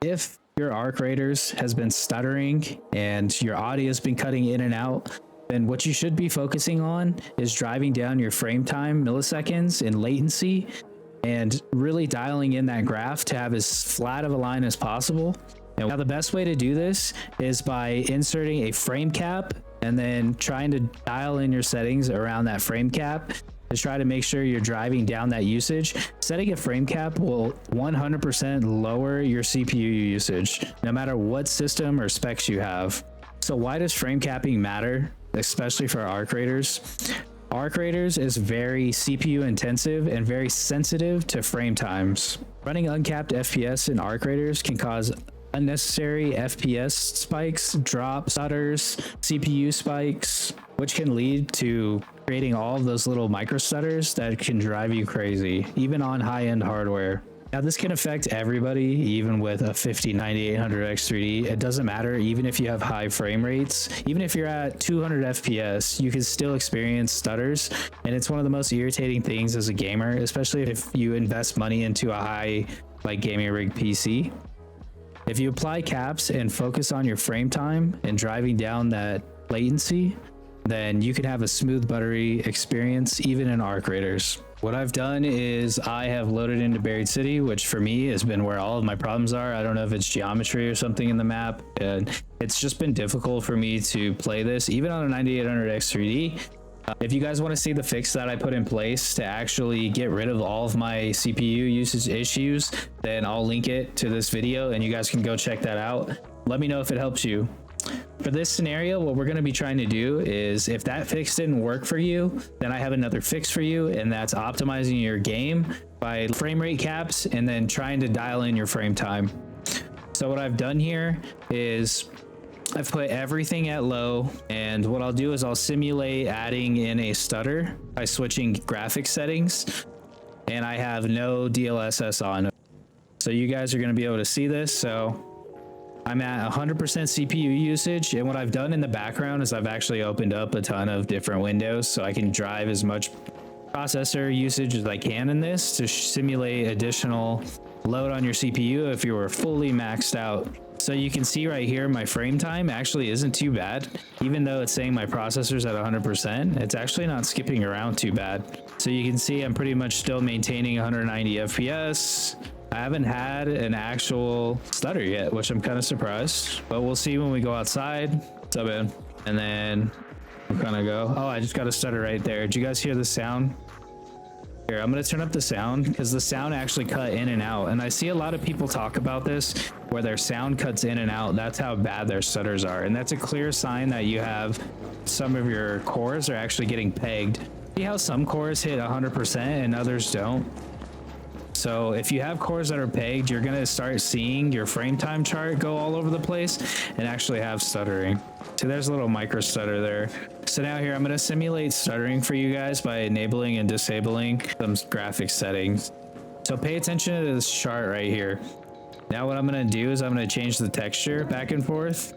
If your arc raiders has been stuttering and your audio has been cutting in and out, then what you should be focusing on is driving down your frame time milliseconds in latency and really dialing in that graph to have as flat of a line as possible. And now the best way to do this is by inserting a frame cap and then trying to dial in your settings around that frame cap to try to make sure you're driving down that usage. Setting a frame cap will 100% lower your CPU usage, no matter what system or specs you have. So why does frame capping matter, especially for arc raiders? Arc raiders is very CPU intensive and very sensitive to frame times. Running uncapped FPS in arc raiders can cause unnecessary FPS spikes, drops, stutters, CPU spikes, which can lead to creating all of those little micro stutters that can drive you crazy, even on high-end hardware. Now this can affect everybody, even with a 50-9800X3D. It doesn't matter, even if you have high frame rates, even if you're at 200 FPS, you can still experience stutters. And it's one of the most irritating things as a gamer, especially if you invest money into a high like gaming rig PC. If you apply caps and focus on your frame time and driving down that latency, then you can have a smooth, buttery experience even in arc raiders. What I've done is I have loaded into Buried City, which for me has been where all of my problems are. I don't know if it's geometry or something in the map, and it's just been difficult for me to play this even on a 9800X3D. If you guys want to see the fix that I put in place to actually get rid of all of my CPU usage issues, then I'll link it to this video and you guys can go check that out. Let me know if it helps you. For this scenario, what we're going to be trying to do is, if that fix didn't work for you, then I have another fix for you, and that's optimizing your game by frame rate caps and then trying to dial in your frame time. So what I've done here is I've put everything at low, and what I'll do is I'll simulate adding in a stutter by switching graphics settings, and I have no DLSS on. So you guys are going to be able to see this. So I'm at 100% CPU usage, and what I've done in the background is I've actually opened up a ton of different windows so I can drive as much processor usage as I can in this to simulate additional load on your CPU if you were fully maxed out. So you can see right here, my frame time actually isn't too bad. Even though it's saying my processor's at 100%, it's actually not skipping around too bad. So you can see I'm pretty much still maintaining 190 FPS. I haven't had an actual stutter yet, which I'm kind of surprised, but we'll see when we go outside. What's up, man? And then we're gonna go. Oh, I just got a stutter right there. Did you guys hear the sound? Here, I'm gonna turn up the sound because the sound actually cut in and out. And I see a lot of people talk about this where their sound cuts in and out. That's how bad their stutters are. And that's a clear sign that you have some of your cores are actually getting pegged. See how some cores hit 100% and others don't? So if you have cores that are pegged, you're gonna start seeing your frame time chart go all over the place and actually have stuttering. So there's a little micro stutter there. So now here, I'm gonna simulate stuttering for you guys by enabling and disabling some graphics settings. So pay attention to this chart right here. Now what I'm gonna do is I'm gonna change the texture back and forth.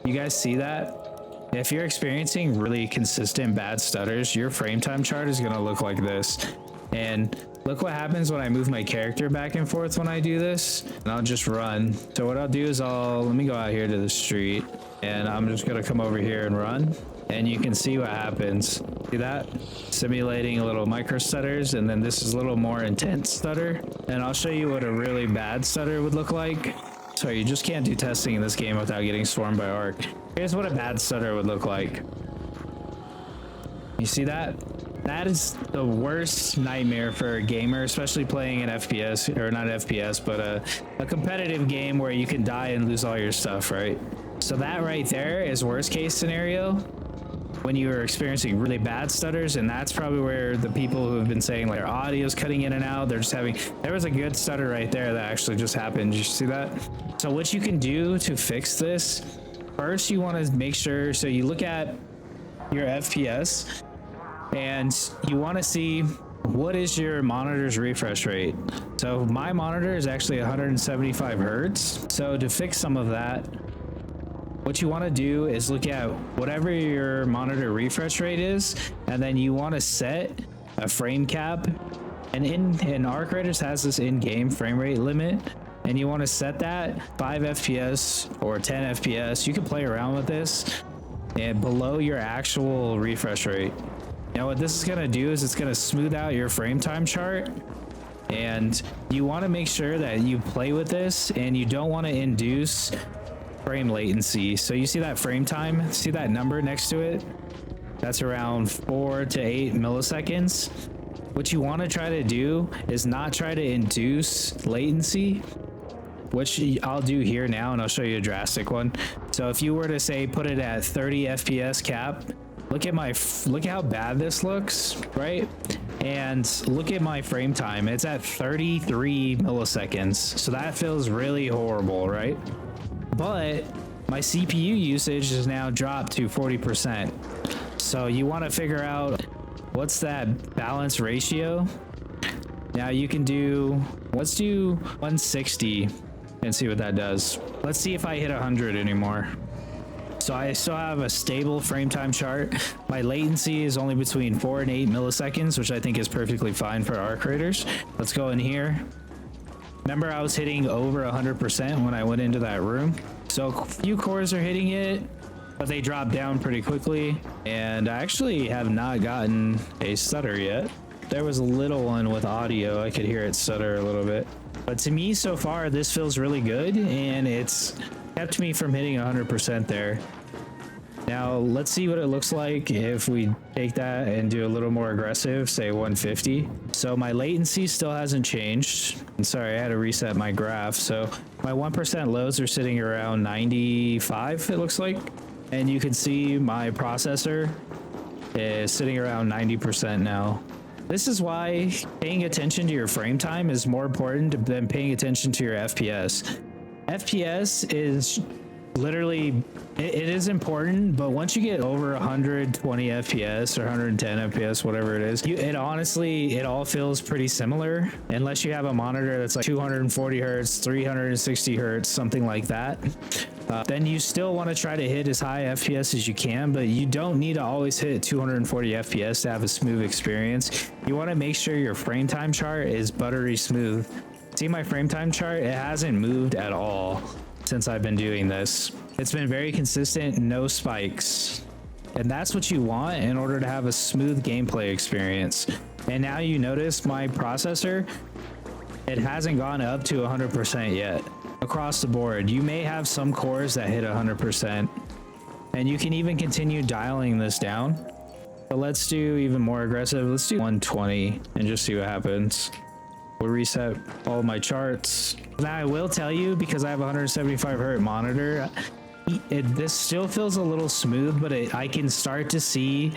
You guys see that? If you're experiencing really consistent bad stutters, your frame time chart is gonna look like this. And look what happens when I move my character back and forth when I do this, and I'll just run. So what I'll do is let me go out here to the street, and I'm just gonna come over here and run, and you can see what happens. See that? Simulating a little micro stutters, and then this is a little more intense stutter. And I'll show you what a really bad stutter would look like. So you just can't do testing in this game without getting swarmed by arc. Here's what a bad stutter would look like. You see that? That is the worst nightmare for a gamer, especially playing an FPS, or not FPS, but a competitive game where you can die and lose all your stuff, right? So that right there is worst case scenario when you are experiencing really bad stutters, and that's probably where the people who have been saying like their audio's cutting in and out, they're just having, there was a good stutter right there that actually just happened. Did you see that? So what you can do to fix this, first you want to make sure, so you look at your FPS, and you want to see what is your monitor's refresh rate. So my monitor is actually 175 hertz. So to fix some of that, what you want to do is look at whatever your monitor refresh rate is, and then you want to set a frame cap. And Arc Raiders has this in-game frame rate limit and you want to set that 5 FPS or 10 FPS. You can play around with this and below your actual refresh rate. Now what this is going to do is it's going to smooth out your frame time chart, and you want to make sure that you play with this and you don't want to induce frame latency. So you see that frame time, see that number next to it? That's around 4 to 8 milliseconds. What you want to try to do is not try to induce latency, which I'll do here now, and I'll show you a drastic one. So if you were to say put it at 30 FPS cap, look at how bad this looks, right? And look at my frame time. It's at 33 milliseconds. So that feels really horrible, right? But my CPU usage is now dropped to 40%. So you want to figure out what's that balance ratio. Now you can do, let's do 160 and see what that does. Let's see if I hit 100 anymore. So I still have a stable frame time chart. My latency is only between 4 and 8 milliseconds, which I think is perfectly fine for our creators. Let's go in here. Remember, I was hitting over 100% when I went into that room. So a few cores are hitting it, but they drop down pretty quickly. And I actually have not gotten a stutter yet. There was a little one with audio. I could hear it stutter a little bit. But to me, so far, this feels really good, and it's kept me from hitting 100% there. Now, let's see what it looks like if we take that and do a little more aggressive, say 150. So my latency still hasn't changed. I'm sorry, I had to reset my graph. So my 1% lows are sitting around 95, it looks like. And you can see my processor is sitting around 90% now. This is why paying attention to your frame time is more important than paying attention to your FPS. FPS is literally, it is important, but once you get over 120 FPS or 110 FPS, whatever it is, it honestly, it all feels pretty similar, unless you have a monitor that's like 240 hertz, 360 hertz, something like that. Then you still want to try to hit as high FPS as you can, but you don't need to always hit 240 FPS to have a smooth experience. You want to make sure your frame time chart is buttery smooth. See my frame time chart? It hasn't moved at all since I've been doing this. It's been very consistent, no spikes. And that's what you want in order to have a smooth gameplay experience. And now you notice my processor, it hasn't gone up to 100% yet. Across the board, you may have some cores that hit 100%, and you can even continue dialing this down. But let's do even more aggressive. Let's do 120 and just see what happens. We'll reset all my charts. Now I will tell you, because I have a 175 hertz monitor, this still feels a little smooth, but I can start to see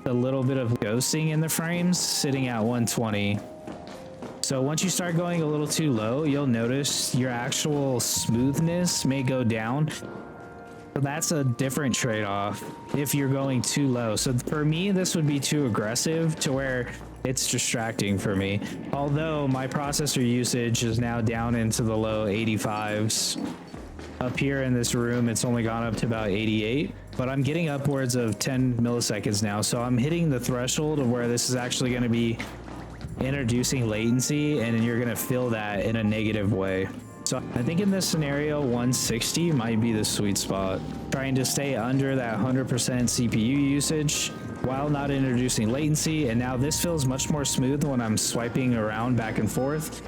a little bit of ghosting in the frames sitting at 120. So once you start going a little too low, you'll notice your actual smoothness may go down. So that's a different trade-off if you're going too low. So for me, this would be too aggressive to where it's distracting for me. Although my processor usage is now down into the low 85s. Up here in this room, it's only gone up to about 88, but I'm getting upwards of 10 milliseconds now. So I'm hitting the threshold of where this is actually going to be introducing latency, and you're going to feel that in a negative way. So I think in this scenario, 160 might be the sweet spot. Trying to stay under that 100% CPU usage while not introducing latency. And now this feels much more smooth when I'm swiping around back and forth.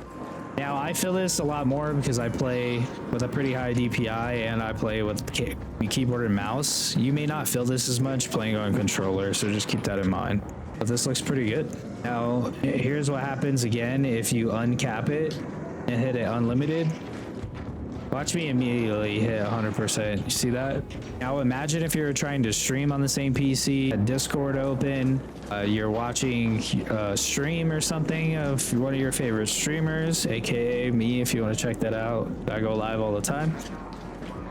Now I feel this a lot more because I play with a pretty high DPI and I play with keyboard and mouse. You may not feel this as much playing on controller, so just keep that in mind. But this looks pretty good. Now here's what happens again if you uncap it and hit it unlimited. Watch me immediately hit 100%. You see that? Now imagine if you're trying to stream on the same PC, Discord open, you're watching a stream or something of one of your favorite streamers, aka me, if you want to check that out. I go live all the time.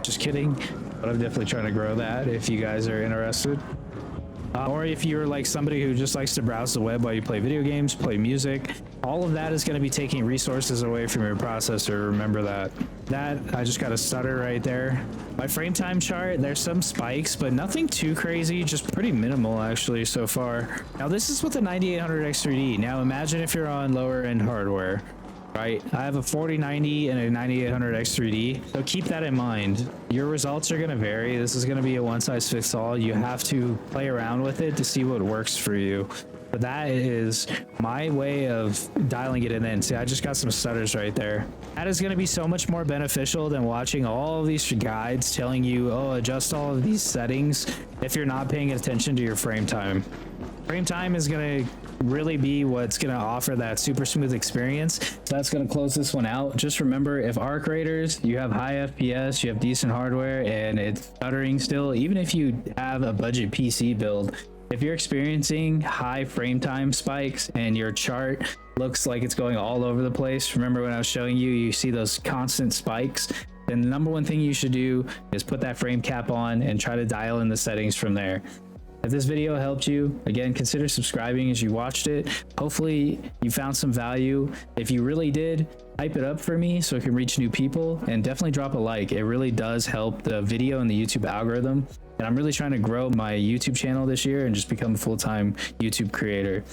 Just kidding, but I'm definitely trying to grow that if you guys are interested. Or if you're like somebody who just likes to browse the web while you play video games, play music, all of that is going to be taking resources away from your processor. Remember that. I just got a stutter right there. My frame time chart, there's some spikes, but nothing too crazy, just pretty minimal actually so far. Now this is with the 9800 X3D. Now imagine if you're on lower end hardware. right? I have a 4090 and a 9800 X3D. So keep that in mind. Your results are going to vary. This is going to be a one size fits all. You have to play around with it to see what works for you. But that is my way of dialing it in. See, I just got some stutters right there. That is going to be so much more beneficial than watching all of these guides telling you, oh, adjust all of these settings if you're not paying attention to your frame time. Frame time is going to really be what's going to offer that super smooth experience. So that's going to close this one out. Just remember, if arc raiders, you have high FPS, you have decent hardware, and it's stuttering still, even if you have a budget PC build, if you're experiencing high frame time spikes and your chart looks like it's going all over the place, remember when I was showing you, you see those constant spikes, then the number one thing you should do is put that frame cap on and try to dial in the settings from there. If this video helped you, again, consider subscribing as you watched it. Hopefully you found some value. If you really did, hype it up for me so it can reach new people, and definitely drop a like. It really does help the video and the YouTube algorithm. And I'm really trying to grow my YouTube channel this year and just become a full-time YouTube creator.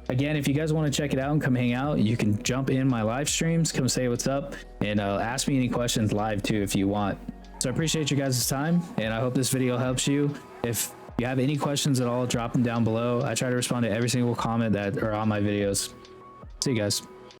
Again, if you guys want to check it out and come hang out, you can jump in my live streams, come say what's up, and ask me any questions live too if you want. So I appreciate you guys' time, and I hope this video helps you. If you have any questions at all, drop them down below. I try to respond to every single comment that are on my videos. See you guys.